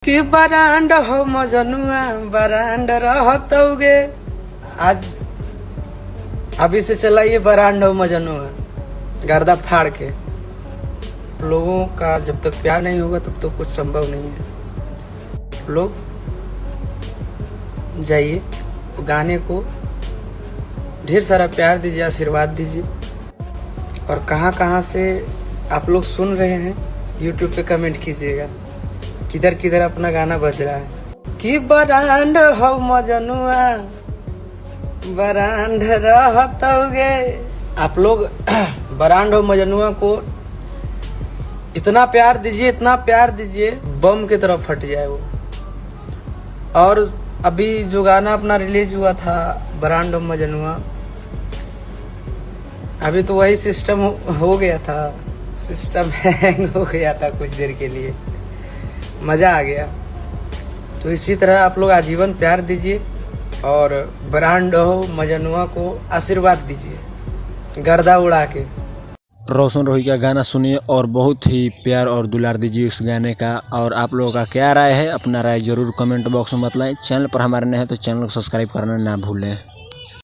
कि बरांड हो मजनुआ बरांड रहतोगे। आज अभी से चलाइए बरांड हो मजनुआ गर्दा फाड़ के। लोगों का जब तक प्यार नहीं होगा तब तो कुछ संभव नहीं है। लोग जाइए गाने को ढेर सारा प्यार दीजिए, आशीर्वाद दीजिए। और कहाँ कहाँ से आप लोग सुन रहे हैं यूट्यूब पे कमेंट कीजिएगा, किधर किधर अपना गाना बज रहा है। कि बरांड हो मजनुआ बरांड रहतोगे। आप लोग बरांड हो मजनुआ को इतना प्यार दीजिए, इतना प्यार दीजिए बम की तरफ फट जाए वो। और अभी जो गाना अपना रिलीज हुआ था बरांड हो मजनुआ, अभी तो वही सिस्टम हो गया था, सिस्टम हैंग हो गया था कुछ देर के लिए, मज़ा आ गया। तो इसी तरह आप लोग आजीवन प्यार दीजिए और बरांड हो मजनुआ को आशीर्वाद दीजिए गर्दा उड़ा के। रोशन रोही का गाना सुनिए और बहुत ही प्यार और दुलार दीजिए उस गाने का। और आप लोगों का क्या राय है, अपना राय जरूर कमेंट बॉक्स में बताएं। चैनल पर हमारे नए हैं तो चैनल को सब्सक्राइब करना ना भूलें।